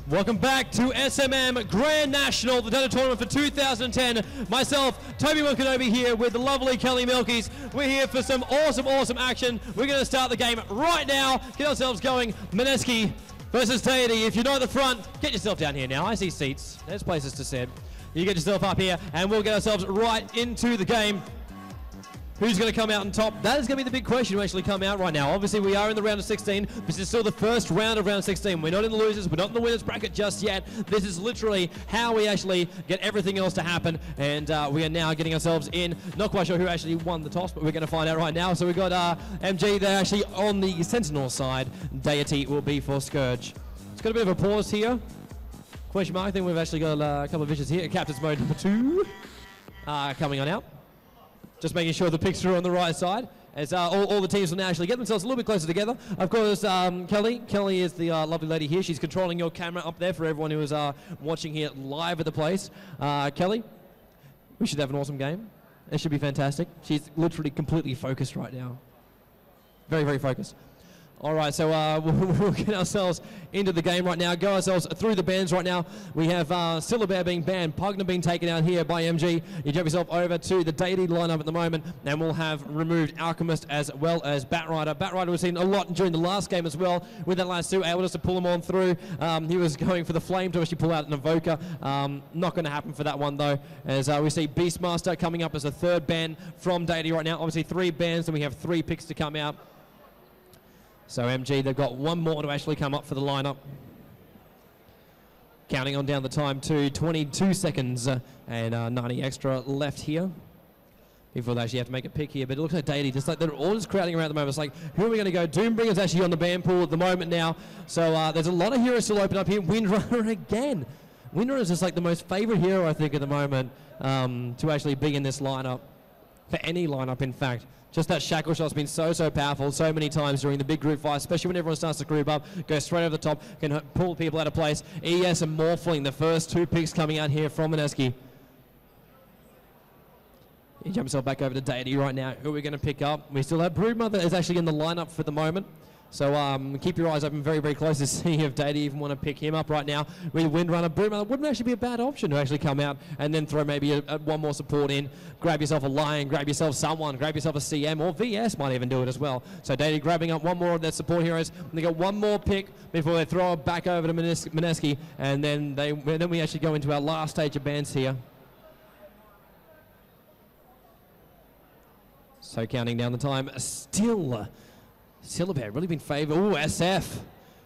Welcome back to SMM Grand National, the DOTA tournament for 2010. Myself, Tobi here with the lovely Killy Milkies. We're here for some awesome action. We're going to start the game right now. Get ourselves going. Mineski versus Deity. If you're not at the front, get yourself down here now. I see seats. There's places to sit. You get yourself up here, and we'll get ourselves right into the game. Who's going to come out on top? That is going to be the big question to actually come out right now. Obviously, we are in the round of 16. This is still the first round of round 16. We're not in the losers. We're not in the winners bracket just yet. This is literally how we actually get everything else to happen. And we are now getting ourselves in. Not quite sure who actually won the toss, but we're going to find out right now. So we've got MG. They're actually on the Sentinel side. Deity will be for Scourge. It's got a bit of a pause here. Question mark. I think we've actually got a couple of visions here. Captain's mode number 2 coming on out. Just making sure the picks are on the right side, as all the teams will now actually get themselves a little bit closer together. Of course, Kelly. Kelly is the lovely lady here. She's controlling your camera up there for everyone who is watching here live at the place. Kelly, we should have an awesome game. It should be fantastic. She's literally completely focused right now. Very focused. All right, so we'll get ourselves into the game right now, go ourselves through the bans right now. We have Syllabear being banned, Pugna being taken out here by MG. You jump yourself over to the Deity lineup at the moment, and we'll have removed Alchemist as well as Batrider. Batrider was seen a lot during the last game as well with that last 2, able just to pull him on through. He was going for the Flame to actually pull out an Evoker. Not going to happen for that one though, as we see Beastmaster coming up as a 3rd ban from Deity right now. Obviously 3 bans, and we have 3 picks to come out. So MG, they've got 1 more to actually come up for the lineup. Counting on down the time to 22 seconds and 90 extra left here before they actually have to make a pick here. But it looks like Deity, just like they're all just crowding around at the moment. It's like, who are we going to go? Doombringer's actually on the ban pool at the moment now. So there's a lot of heroes still open up here. Windrunner again. Windrunner is just like the most favorite hero, I think, at the moment to actually be in this lineup. For any lineup, in fact. Just that shackle shot's been so powerful so many times during the big group fight, especially when everyone starts to group up, go straight over the top, can pull people out of place. ES and Morphling, the first 2 picks coming out here from Mineski. He jumps himself back over to Deity right now. Who are we going to pick up? We still have Broodmother is actually in the lineup for the moment. So keep your eyes open very close to see if Deity even want to pick him up right now. With Windrunner, Broodmother wouldn't actually be a bad option to actually come out and then throw maybe one more support in. Grab yourself a Lion, grab yourself someone, grab yourself a CM, or VS might even do it as well. So Deity grabbing up 1 more of their support heroes. And they got 1 more pick before they throw it back over to Mineski. And then we actually go into our last stage of bans here. So counting down the time, still Syllabear really been favored. Ooh, SF.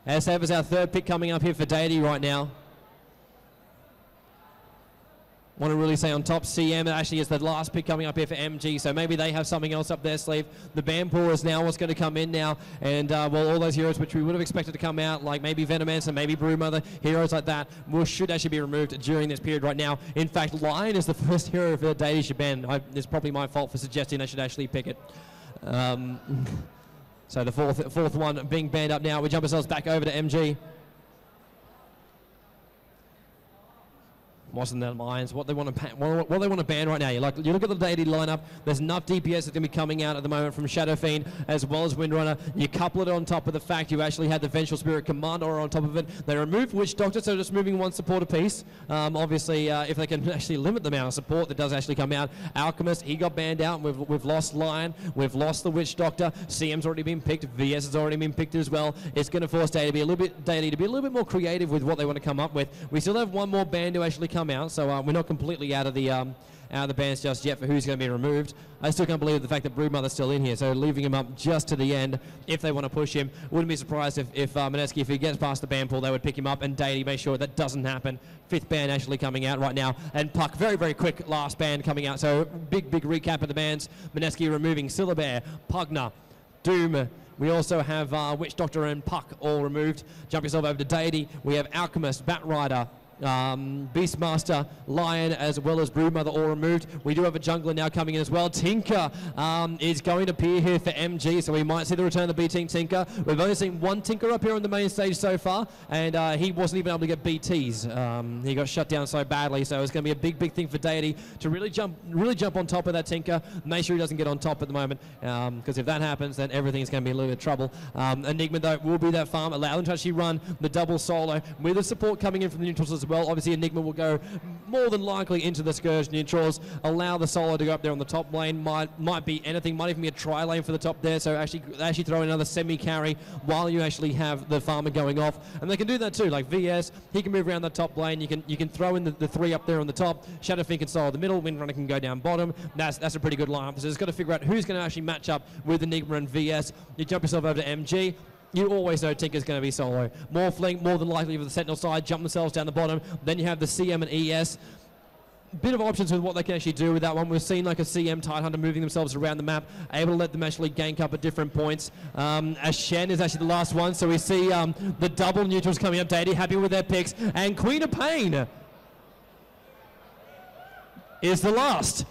SF is our 3rd pick coming up here for Deity right now. Want to really say on top, CM actually is the last pick coming up here for MG, so maybe they have something else up their sleeve. The ban pool is now what's going to come in now, and well, all those heroes which we would have expected to come out, like maybe Venomancer, maybe Broodmother, heroes like that, should actually be removed during this period right now. In fact, Lion is the first hero for the Deity should ban. It's probably my fault for suggesting they should actually pick it. So the fourth one being banned up now. We jump ourselves back over to MG. What's in their minds? What they want to ban right now? You look at the Deity lineup. There's enough DPS that's going to be coming out at the moment from Shadow Fiend as well as Windrunner. You couple it on top of the fact you actually had the Vengeful Spirit Commander on top of it. They removed Witch Doctor, so just moving 1 support apiece. Obviously, if they can actually limit the amount of support that does actually come out. Alchemist, he got banned out. We've lost Lion. We've lost the Witch Doctor. CM's already been picked. VS has already been picked as well. It's going to force Deity to be a little bit more creative with what they want to come up with. We still have 1 more ban to actually come out, so we're not completely out of the bans just yet for who's going to be removed. I still can't believe the fact that Broodmother's still in here, so leaving him up just to the end if they want to push him. Wouldn't be surprised if Mineski, if he gets past the ban pool, they would pick him up, and Deity make sure that doesn't happen. 5th ban actually coming out right now, and Puck, very quick last ban coming out, so big recap of the bans. Mineski removing Syllabear, Pugna, Doom. We also have Witch Doctor and Puck all removed. Jump yourself over to Deity. We have Alchemist, Batrider, Beastmaster, Lion, as well as Broodmother all removed. We do have a jungler now coming in as well. Tinker is going to appear here for MG, so we might see the return of the B Team Tinker. We've only seen one Tinker up here on the main stage so far, and he wasn't even able to get BTs. He got shut down so badly, so it's going to be a big thing for Deity to really jump on top of that Tinker. Make sure he doesn't get on top at the moment, because if that happens, then everything's going to be a little bit of trouble. Enigma, though, will be that farm, allow them to actually run the double solo with the support coming in from the neutrals as well. Obviously, Enigma will go more than likely into the Scourge neutrals, allow the solo to go up there on the top lane. Might be anything, might even be a tri lane for the top there, so actually throw in another semi-carry while you actually have the farmer going off. And they can do that too, like VS, he can move around the top lane, you can throw in the three up there on the top, Shadowfiend can solo the middle, Windrunner can go down bottom. That's a pretty good lineup, so just got to figure out who's going to actually match up with Enigma and VS. You jump yourself over to MG, you always know Tinker's going to be solo. Morphling, more than likely with the Sentinel side, jump themselves down the bottom. Then you have the CM and ES. Bit of options with what they can actually do with that one. We've seen like a CM Tidehunter moving themselves around the map, able to let them actually gank up at different points. As Shen is actually the last one, so we see the double neutrals coming up. Deity happy with their picks, and Queen of Pain is the last.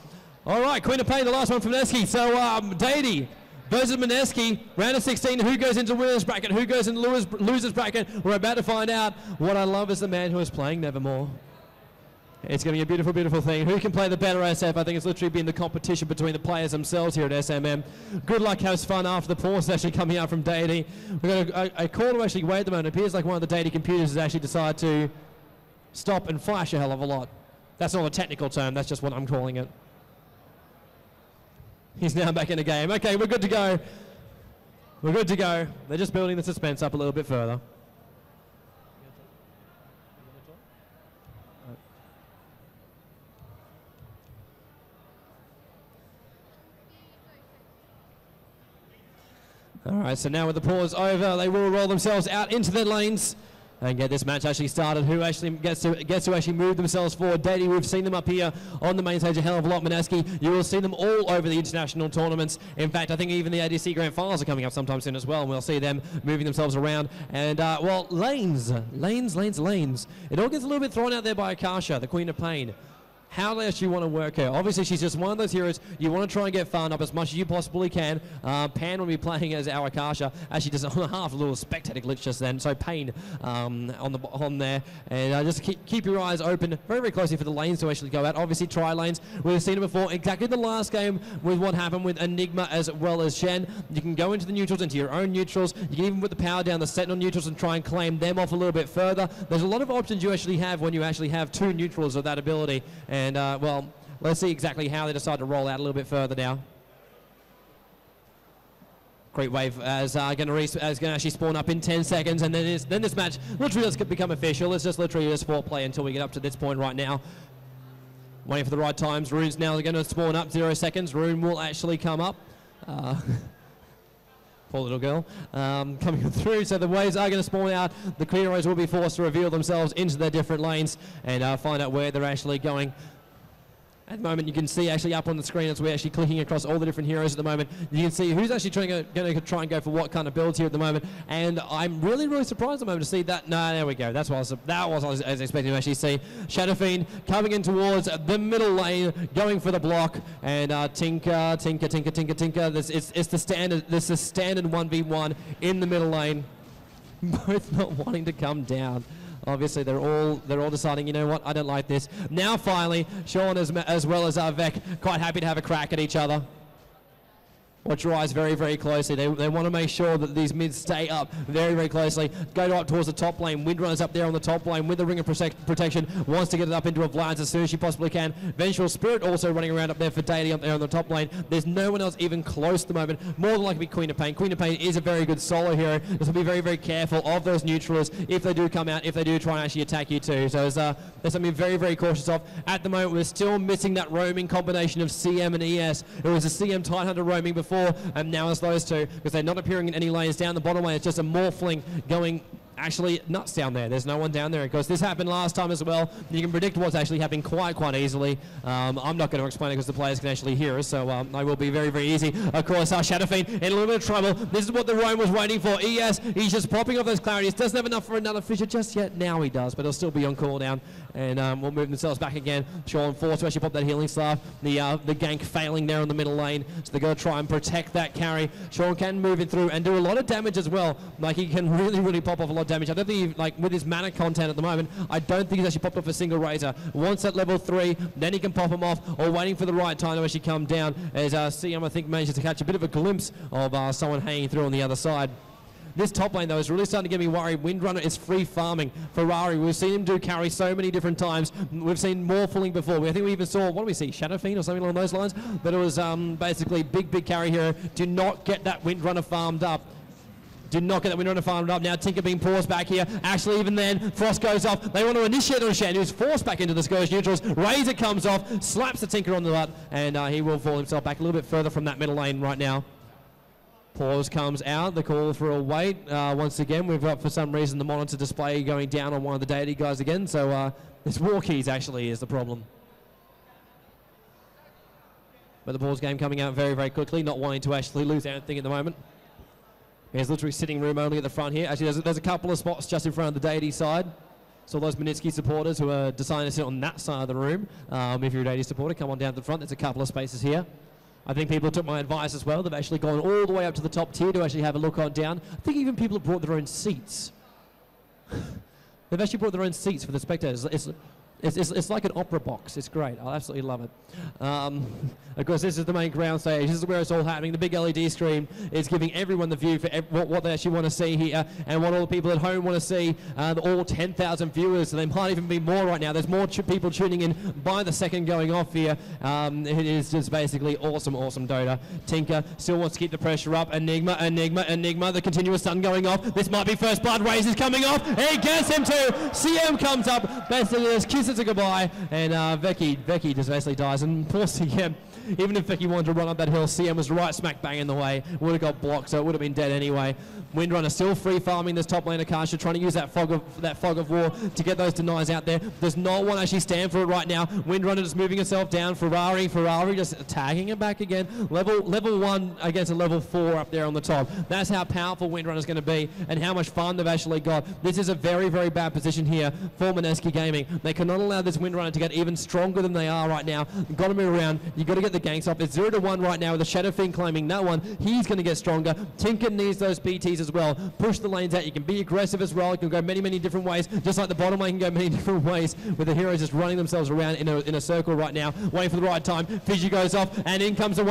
All right, Queen of Pain, the last one from Mineski. So Deity versus Mineski, round of 16, who goes into winner's bracket, who goes into loser's bracket? We're about to find out. What I love is the man who is playing Nevermore. It's going to be a beautiful, beautiful thing. Who can play the better SF? I think it's literally been the competition between the players themselves here at SMM. Good luck, have fun after the pause actually coming out from Deity. We've got a call to actually wait at the moment. It appears like one of the Deity computers has actually decided to stop and flash a hell of a lot. That's not a technical term, that's just what I'm calling it. He's now back in the game. Okay, we're good to go. We're good to go. They're just building the suspense up a little bit further. All right, so now with the pause over, they will roll themselves out into their lanes and get this match actually started. Who actually gets to actually move themselves forward? Deity, we've seen them up here on the main stage a hell of a lot. Mineski, you will see them all over the international tournaments. In fact, I think even the ADC Grand Finals are coming up sometime soon as well, and we'll see them moving themselves around. And, well, lanes. It all gets a little bit thrown out there by Akasha, the Queen of Pain. How does she want to work her? Obviously, she's just one of those heroes. You want to try and get farmed up as much as you possibly can. Pan will be playing as our Akasha. Actually, does on half a little spectator glitch just then. So Pain on there. And just keep your eyes open very, very closely for the lanes to actually go out. Obviously, tri lanes. We've seen it before. Exactly the last game with what happened with Enigma as well as Shen. You can go into the neutrals, into your own neutrals. You can even put the power down the Sentinel neutrals and try and claim them off a little bit further. There's a lot of options you actually have when you actually have two neutrals of that ability. And, well, let's see exactly how they decide to roll out a little bit further now. Great wave as going to actually spawn up in 10 seconds, and then this match literally does become official. It's just literally just foreplay until we get up to this point right now. Waiting for the right times. Rune's now going to spawn up 0 seconds. Rune will actually come up. Poor little girl coming through. So the waves are going to spawn out. The heroes will be forced to reveal themselves into their different lanes and find out where they're actually going. At the moment, you can see actually up on the screen as we're actually clicking across all the different heroes at the moment. You can see who's actually going to try and go for what kind of builds here at the moment. And I'm really, really surprised at the moment to see that. No, there we go. That was what I was expecting to actually see. Shadowfiend coming in towards the middle lane, going for the block. And Tinker. It's the standard 1v1 in the middle lane. Both not wanting to come down. Obviously, they're all deciding, you know what, I don't like this. Now, finally, Sean as well as Vec quite happy to have a crack at each other. Watch your eyes very, very closely. They want to make sure that these mids stay up very, very closely. Go up towards the top lane. Windrunner's up there on the top lane with the Ring of Protection. Wants to get it up into a Alliance as soon as she possibly can. Vengeful Spirit also running around up there for Deity up there on the top lane. There's no one else even close at the moment. More than likely Queen of Pain. Queen of Pain is a very good solo hero. Just to be very, very careful of those neutrals if they do come out, if they do try and actually attack you too. So there's something very, very cautious of. At the moment, we're still missing that roaming combination of CM and ES. It was a CM Tidehunter roaming before, and now it's those two because they're not appearing in any lanes down the bottom lane. It's just a Morphling going actually nuts down there. There's no one down there because this happened last time as well. You can predict what's actually happening quite easily. I'm not going to explain it because the players can actually hear us, so I will be very easy. Of course, Shadowfiend in a little bit of trouble. This is what the Rome was waiting for. ES, he's just popping off those clarities. Doesn't have enough for another fissure just yet. Now he does, but he'll still be on cooldown. And we'll move themselves back again. Sean forced to actually pop that healing staff. The gank failing there on the middle lane, so they're going to try and protect that carry. Sean can move it through and do a lot of damage as well. Like, he can really pop off a lot of damage. I don't think, like, with his mana content at the moment, I don't think he's actually popped off a single razor. Once at level 3, then he can pop him off, or waiting for the right time to actually come down, as CM, I think, manages to catch a bit of a glimpse of someone hanging through on the other side. This top lane, though, is really starting to get me worried. Windrunner is free farming. Ferrari, we've seen him do carry so many different times. We've seen more fooling before. I think we even saw, what do we see, Shadowfiend or something along those lines? But it was basically big carry hero. Do not get that Windrunner farmed up. Did not get that Windrunner farmed up. Now Tinker being paused back here. Actually, even then, Frost goes off. They want to initiate on Shan, who's forced back into the Scourge neutrals. Razor comes off, slaps the Tinker on the butt, and he will fall himself back a little bit further from that middle lane right now. Pause comes out, the call for a wait. Once again, we've got, for some reason, the monitor display going down on one of the Deity guys again, so this Milkies actually is the problem. But the pause game coming out very quickly, not wanting to actually lose anything at the moment. He's literally sitting room only at the front here. Actually, there's a couple of spots just in front of the Deity side. So those Mineski supporters who are deciding to sit on that side of the room, if you're a Deity supporter, come on down to the front. There's a couple of spaces here. I think people took my advice as well. They've actually gone all the way up to the top tier to actually have a look on down. I think even people have brought their own seats. They've actually brought their own seats for the spectators. It's like an opera box. It's great. I absolutely love it. Of course, this is the main ground stage. This is where it's all happening. The big LED screen is giving everyone the view for what they actually want to see here, and what all the people at home want to see. All 10,000 viewers, so there might even be more right now. There's more people tuning in by the second going off here. It is just basically awesome Dota. Tinker still wants to keep the pressure up. Enigma. The continuous stun going off. This might be first blood. Raze is coming off. He gets him too. CM comes up. Basically, just kisses a goodbye, and Veki just basically dies. And poor CM, even if Veki wanted to run up that hill, CM was right smack bang in the way. Would have got blocked, so it would have been dead anyway. Windrunner still free farming this top lane of Kasha, trying to use that fog of war to get those denies out there. There's no one actually stand for it right now. Windrunner just moving himself down. Ferrari just tagging it back again. Level 1 against a level 4 up there on the top. That's how powerful Windrunner's going to be, and how much fun they've actually got. This is a very bad position here for Mineski Gaming. They cannot allow this Windrunner to get even stronger than they are right now. You've got to move around. You've got to get the ganks off. It's 0-1 right now with the Shadowfiend claiming that one. He's going to get stronger. Tinker needs those BTs as well. Push the lanes out. You can be aggressive as well. You can go many different ways. Just like the bottom lane can go many different ways, with the heroes just running themselves around in a circle right now, waiting for the right time. Fiji goes off, and in comes the